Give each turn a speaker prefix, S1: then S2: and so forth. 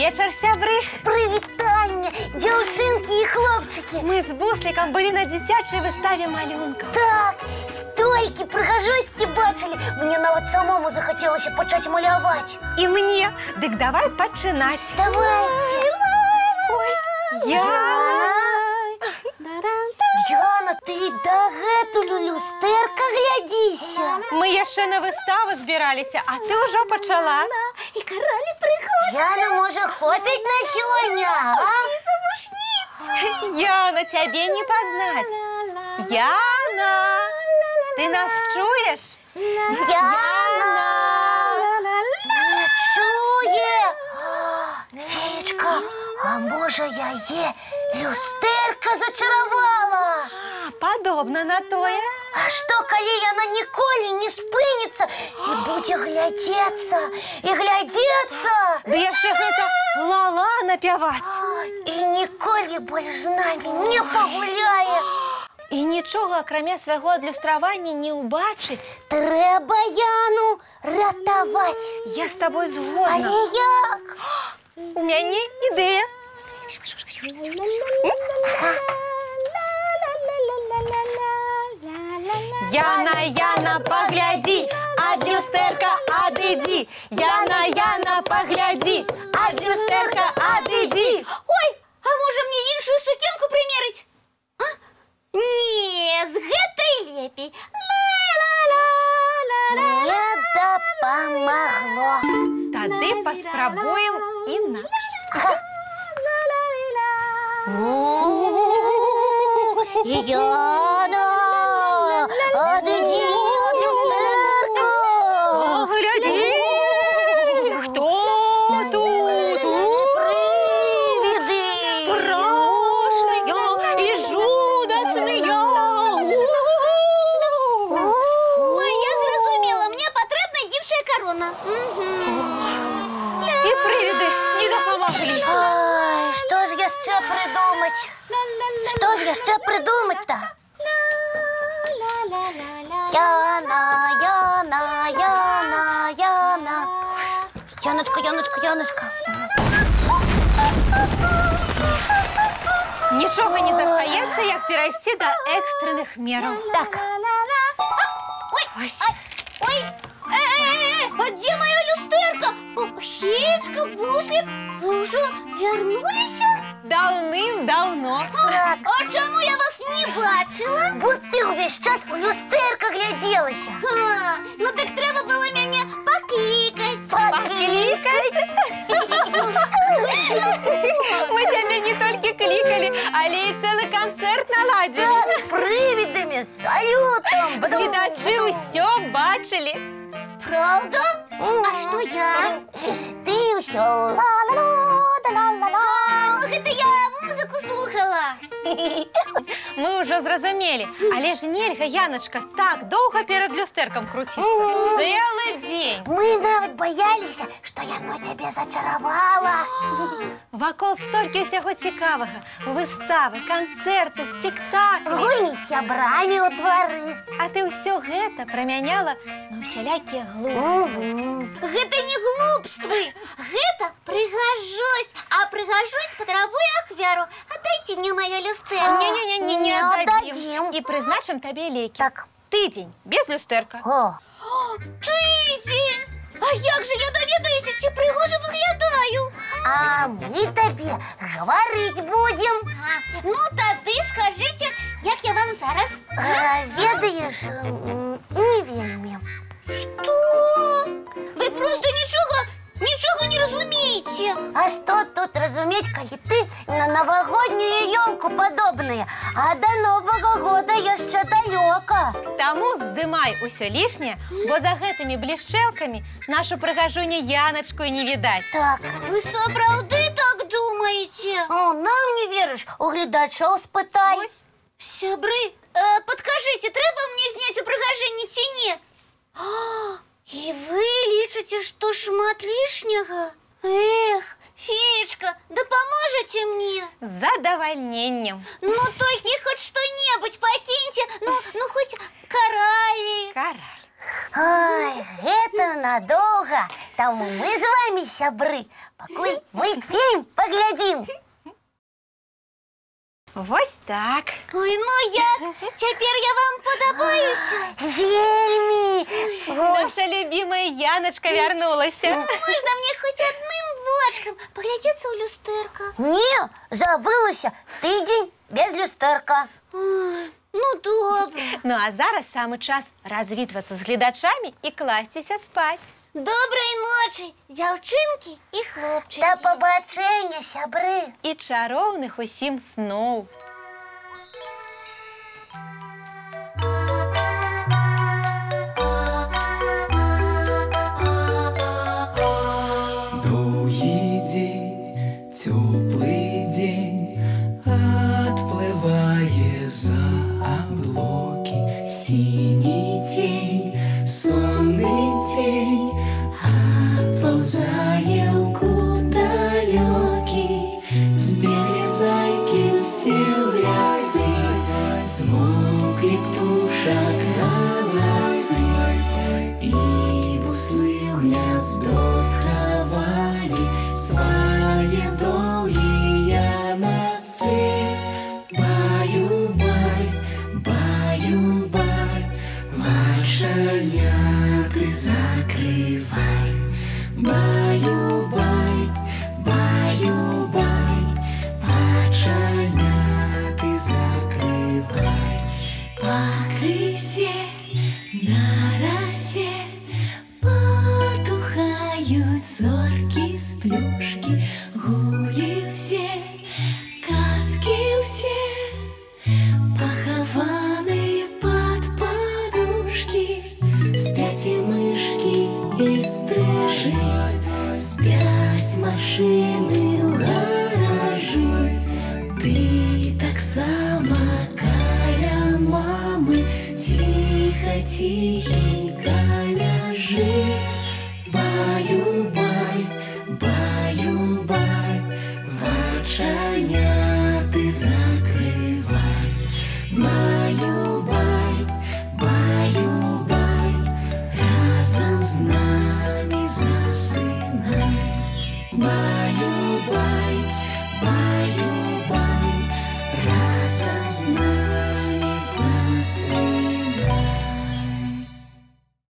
S1: вечер, сябры.
S2: Прывітанне, дзяўчынкі і хлопчыкі.
S1: Мы з Буслікам былі на дзіцячай выставе малюнкаў.
S2: Так, столькі прыгажосці бачылі. Мне нават самому захацелася пачаць маляваць.
S1: І мне. Дык давай пачынаць.
S2: Давайте.
S1: Ой, Яна.
S2: Яна, ты дагэтуль у люстэрка глядзіся.
S1: Мы яшчэ на выставу збіраліся, а ты ўжо пачала.
S2: І каралі прыгожа. Яна, можа, хопіць на сёння, а? І замушніца.
S1: Яна, цябе не пазнаць. Яна, ты нас чуеш?
S2: Яна! Не чуе! Феечка, а можа, яе люстэрка зачаравала?
S1: Падобна на тое.
S2: А што, калі яна ніколі не спыніцца і будзе глядзецца, і глядзецца?
S1: Ды яшчэ гэта ла-ла напяваць.
S2: І ніколі больш з намі не пагуляе.
S1: І нічога, акрамя свайго адлюстравання, не ўбачыць.
S2: Трэба Яну ратаваць.
S1: Я з табой згодна.
S2: Але як?
S1: У мяне ідэя. Яна, Яна, паглядзі, ад люстэрка адыдзі. Яна, Яна, паглядзі, ад люстэрка адыдзі.
S2: Ой, а можа мне іншую сукенку прымерыць? Не, з гэтай лепей. Не дапамагло.
S1: Тады паспрабуем інакш.
S2: Яна, адыдзі ад люстэрка.
S1: Глядзі, хто тут?
S2: Прывіды.
S1: Страшныя і жудасныя.
S2: Ой, я зразумела, мне патрэбна іншая карона.
S1: І прывіды не дапамаглі.
S2: Ай, што ж яшчэ прыдумаць? Што ж яшчэ прыдумаць-то? Яна, Яна, Яна, Яна. Яночка, Яночка, Яночка.
S1: Нічога не застаецца, як перайсці да экстранных мераў.
S2: Так. Ой, ой, а дзе моя люстэрка? Феечка, Буслік, вы ўжо вярнуліся?
S1: Даўным-даўно.
S2: А чаму я вас не бачыла? Бо ты ўвесь час у люстэрка глядзелася. Ну так трэба было мяне паклікаць.
S1: Паклікаць? Мы цябе не толькі клікалі, але і цэлы канцэрт наладзілі.
S2: З прывідамі, з салютам.
S1: Гледачы ўсё бачылі.
S2: Правда? А што я? Ты ўсё ла-ла-ла-да-ла-ла-ла. Ну гэта я музыку слухала.
S1: Мы ўжо зразумелі, але ж нельга, Яначка, так доўга перад люстэркам круціцца. Цэлы дзень.
S2: Мы нават баяліся, што яно цябе зачаравала.
S1: Вакол столькі ўсяго цікавага. Выставы, канцэрты, спектаклі.
S2: Гульні з сябрамі ў двары.
S1: А ты ўсё гэта прамяняла на усялякія глупствы.
S2: Гэта не глупствы, гэта прыгажосць. А прыгажосць патрабуе ахвяру. Аддайце мне маё люстэрка.
S1: Не, не аддадзім. І прызначым табе лекі.
S2: Так.
S1: Тыдзень без люстэрка.
S2: Тыдзень! А як жа я даведаюся, ці прыгожа выглядаю? А мы табе гаварыць будзем. Ну, тады скажыце, як я вам зараз. Ведаеш, не вельмі. Што? Вы проста нічога не разумееце. А што тут разумець, калі ты на навагоднюю ёлку падобная, а да Новага года яшчэ далёка.
S1: Таму здымай усё лішняе, бо за гэтымі блішчэлкамі нашу прыгажуню Яначку не відаць.
S2: Так, вы сапраўды так думаеце? Нам не верыш, у гледачоў спытай. Сябры, падкажыце, трэба мне зняць упрыгажэнне ці не? І вы лічыце, што шмат лішняга? Эх, феечка, дапаможаце мне?
S1: З задавальненнем.
S2: Ну, толькі хоць што-небудзь пакіньце, ну хоць каралі.
S1: Караль.
S2: Ой, гэта надоўга. Тому ми з вами, сябри, пакуль мультфільм поглядім.
S1: Ось так.
S2: Ой, ну як? Тепер я вам подобаюся? Вельмі.
S1: Наша любимая Яночка вернулася.
S2: Можна мені хоч одним бочком поглядеться у люстерка? Ні, забилося. Тиждень без люстерка. Ну, добре.
S1: Ну а зараз саме час розвітуватися з глядачами і кластися спать.
S2: Доброї ночі, дівчинки і хлопчики. Та побачення, сябри.
S1: І чаровних усім снов.
S3: Долгий день, теплый день, отплывая за облаки. Синий тень, сонный тень, отползая в далекий. Сбегли зайки все в лесы, смолкли птушек голосы. И буслы в гнездо сховали свои долгие носы. Баю-бай, баю-бай, вошаняты закрывай. Баю-бай, баю-бай, вошаняты закрывай. По крысе на росе потухают зорки с плюшки. Гули все, казки все, похованы под подушки. Спят и мышки, и стрижи, спят машины в гаражи. Ты так само каля мамы, тихо, тихенько ляжи. Баю-бай, баю-бай, вочаняты закрывай. Баю-бай, баю-бай, разом с нами засынай. Баю-бай, баю-бай, разом с нами засынай.